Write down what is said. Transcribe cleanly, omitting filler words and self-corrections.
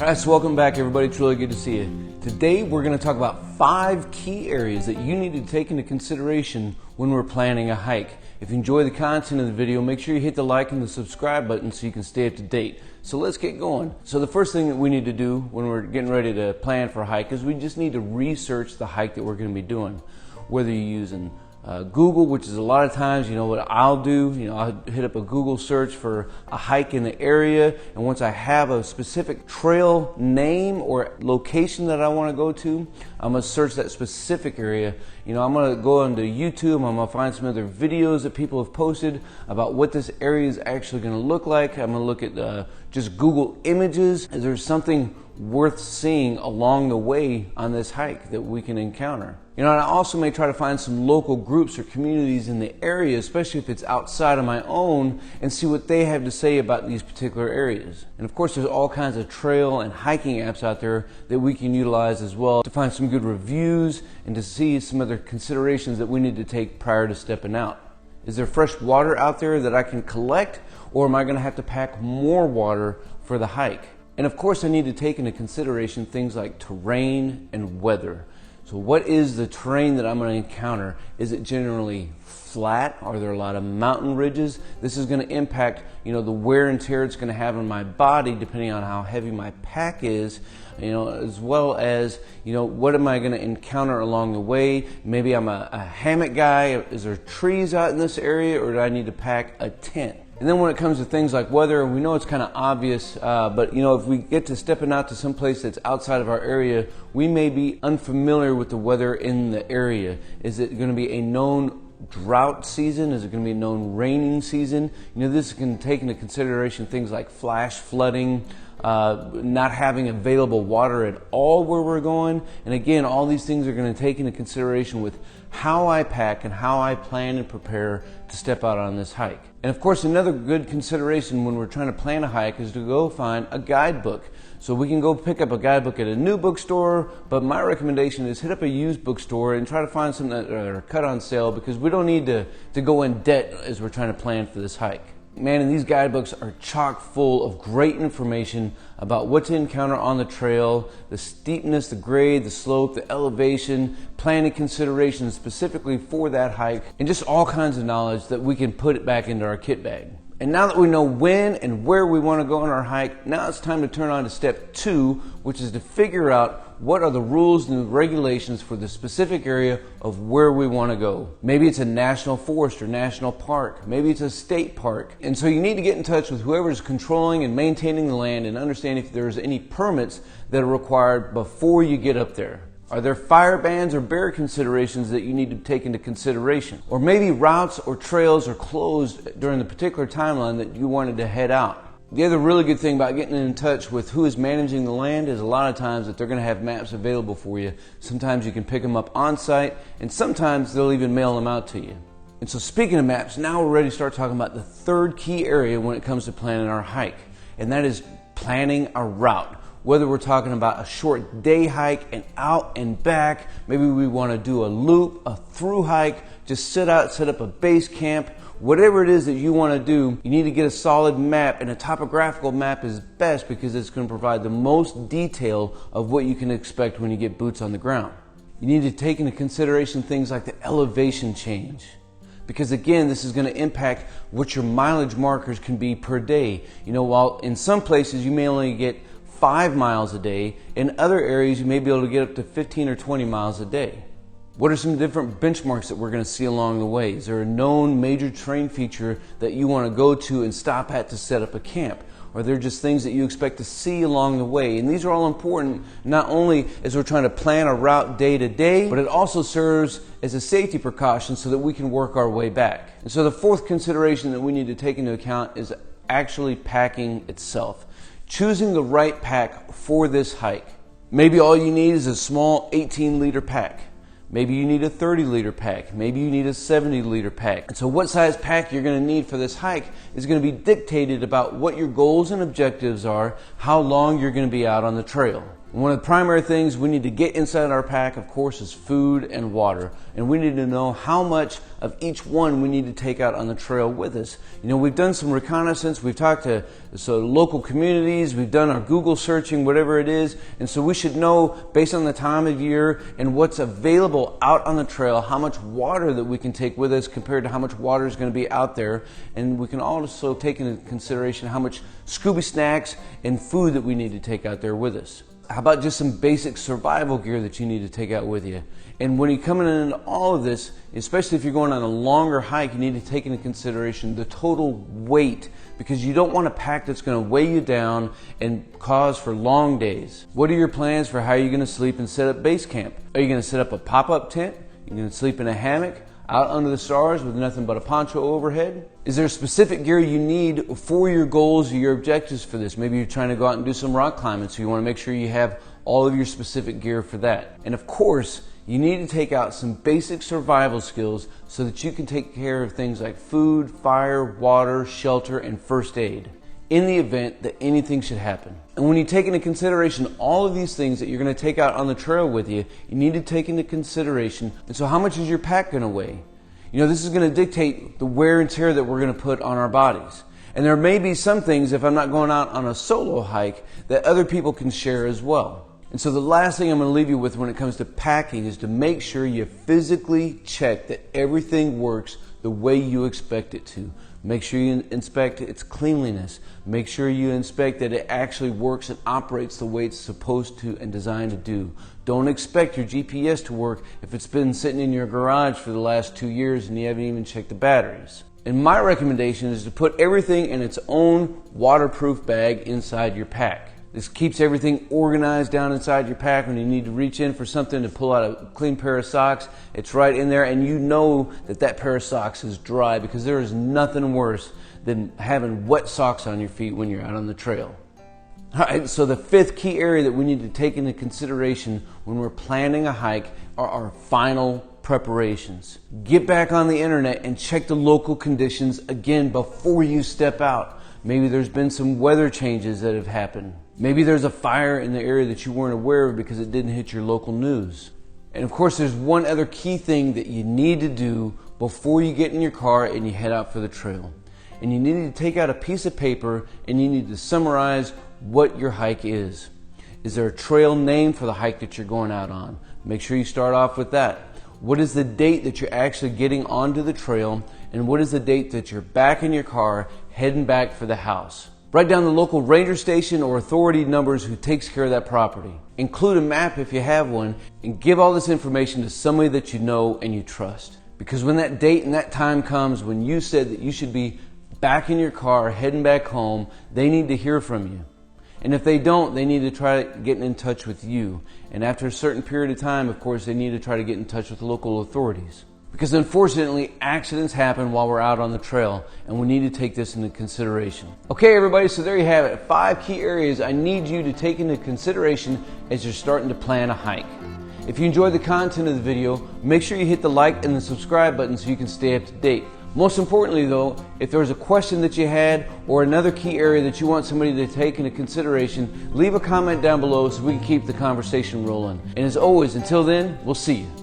Alright, so welcome back everybody, it's really good to see you. Today we're going to talk about 5 key areas that you need to take into consideration when we're planning a hike. If you enjoy the content of the video, make sure you hit the like and the subscribe button so you can stay up to date. So let's get going. So the first thing that we need to do when we're getting ready to plan for a hike is we just need to research the hike that we're going to be doing. Whether you're using Google, which is a lot of times, what I'll do, I'll hit up a Google search for a hike in the area, and once I have a specific trail name or location that I want to go to, I'm going to search that specific area. I'm going to go onto YouTube, I'm going to find some other videos that people have posted about what this area is actually going to look like. I'm going to look at just Google images. Is there something worth seeing along the way on this hike that we can encounter? And I also may try to find some local groups or communities in the area, especially if it's outside of my own, and see what they have to say about these particular areas. And of course, there's all kinds of trail and hiking apps out there that we can utilize as well to find some good reviews and to see some other considerations that we need to take prior to stepping out. Is there fresh water out there that I can collect, or am I going to have to pack more water for the hike? And of course, I need to take into consideration things like terrain and weather. So what is the terrain that I'm going to encounter? Is it generally flat? Are there a lot of mountain ridges? This is going to impact, the wear and tear it's going to have on my body depending on how heavy my pack is, as well as, what am I going to encounter along the way? Maybe I'm a hammock guy. Is there trees out in this area, or do I need to pack a tent? And then when it comes to things like weather, we know it's kind of obvious, but if we get to stepping out to some place that's outside of our area, we may be unfamiliar with the weather in the area. Is it going to be a known drought season? Is it going to be a known raining season? This can take into consideration things like flash flooding, not having available water at all where we're going. And again, all these things are going to take into consideration with how I pack and how I plan and prepare to step out on this hike. And of course, another good consideration when we're trying to plan a hike is to go find a guidebook. So we can go pick up a guidebook at a new bookstore, but my recommendation is hit up a used bookstore and try to find some that are cut on sale, because we don't need to go in debt as we're trying to plan for this hike. Man, and these guidebooks are chock full of great information about what to encounter on the trail, the steepness, the grade, the slope, the elevation, planning considerations specifically for that hike, and just all kinds of knowledge that we can put it back into our kit bag. And now that we know when and where we want to go on our hike, now it's time to turn on to step 2, which is to figure out what are the rules and regulations for the specific area of where we want to go. Maybe it's a national forest or national park. Maybe it's a state park. And so you need to get in touch with whoever's controlling and maintaining the land and understand if there's any permits that are required before you get up there. Are there fire bans or bear considerations that you need to take into consideration? Or maybe routes or trails are closed during the particular timeline that you wanted to head out. The other really good thing about getting in touch with who is managing the land is a lot of times that they're going to have maps available for you. Sometimes you can pick them up on site, and sometimes they'll even mail them out to you. And so speaking of maps, now we're ready to start talking about the third key area when it comes to planning our hike, and that is planning a route. Whether we're talking about a short day hike and out and back, maybe we want to do a loop, a through hike, just set up a base camp. Whatever it is that you want to do, you need to get a solid map, and a topographical map is best because it's going to provide the most detail of what you can expect when you get boots on the ground. You need to take into consideration things like the elevation change, because again, this is going to impact what your mileage markers can be per day. While in some places you may only get 5 miles a day, in other areas you may be able to get up to 15 or 20 miles a day. What are some different benchmarks that we're going to see along the way? Is there a known major terrain feature that you want to go to and stop at to set up a camp? Are there just things that you expect to see along the way? And these are all important, not only as we're trying to plan a route day to day, but it also serves as a safety precaution so that we can work our way back. And so the fourth consideration that we need to take into account is actually packing itself. Choosing the right pack for this hike. Maybe all you need is a small 18-liter pack. Maybe you need a 30-liter pack. Maybe you need a 70-liter pack. And so what size pack you're going to need for this hike is going to be dictated about what your goals and objectives are, how long you're going to be out on the trail. One of the primary things we need to get inside our pack, of course, is food and water. And we need to know how much of each one we need to take out on the trail with us. You know, we've done some reconnaissance, we've talked to local communities, we've done our Google searching, whatever it is. And so we should know, based on the time of year and what's available out on the trail, how much water that we can take with us compared to how much water is going to be out there. And we can also take into consideration how much Scooby snacks and food that we need to take out there with us. How about just some basic survival gear that you need to take out with you? And when you're coming into all of this, especially if you're going on a longer hike, you need to take into consideration the total weight, because you don't want a pack that's going to weigh you down and cause for long days. What are your plans for how you're going to sleep and set up base camp? Are you going to set up a pop-up tent? You're going to sleep in a hammock out under the stars with nothing but a poncho overhead? Is there specific gear you need for your goals or your objectives for this? Maybe you're trying to go out and do some rock climbing, so you want to make sure you have all of your specific gear for that. And of course, you need to take out some basic survival skills so that you can take care of things like food, fire, water, shelter, and first aid in the event that anything should happen. And when you take into consideration all of these things that you're going to take out on the trail with you, you need to take into consideration, and so how much is your pack going to weigh? You know, this is going to dictate the wear and tear that we're going to put on our bodies. And there may be some things, if I'm not going out on a solo hike, that other people can share as well. And so the last thing I'm going to leave you with when it comes to packing is to make sure you physically check that everything works the way you expect it to. Make sure you inspect its cleanliness. Make sure you inspect that it actually works and operates the way it's supposed to and designed to do. Don't expect your GPS to work if it's been sitting in your garage for the last 2 years and you haven't even checked the batteries. And my recommendation is to put everything in its own waterproof bag inside your pack. This keeps everything organized down inside your pack. When you need to reach in for something to pull out a clean pair of socks, it's right in there, and you know that that pair of socks is dry, because there is nothing worse than having wet socks on your feet when you're out on the trail. All right, so the fifth key area that we need to take into consideration when we're planning a hike are our final preparations. Get back on the internet and check the local conditions again before you step out. Maybe there's been some weather changes that have happened. Maybe there's a fire in the area that you weren't aware of because it didn't hit your local news. And of course, there's one other key thing that you need to do before you get in your car and you head out for the trail. And you need to take out a piece of paper and you need to summarize what your hike is. Is there a trail name for the hike that you're going out on? Make sure you start off with that. What is the date that you're actually getting onto the trail? And what is the date that you're back in your car heading back for the house? Write down the local ranger station or authority numbers who takes care of that property. Include a map if you have one, and give all this information to somebody that you know and you trust. Because when that date and that time comes, when you said that you should be back in your car heading back home, they need to hear from you. And if they don't, they need to try getting in touch with you. And after a certain period of time, of course, they need to try to get in touch with the local authorities. Because unfortunately, accidents happen while we're out on the trail, and we need to take this into consideration. Okay, everybody, so there you have it. 5 key areas I need you to take into consideration as you're starting to plan a hike. If you enjoyed the content of the video, make sure you hit the like and the subscribe button so you can stay up to date. Most importantly though, if there was a question that you had or another key area that you want somebody to take into consideration, leave a comment down below so we can keep the conversation rolling. And as always, until then, we'll see you.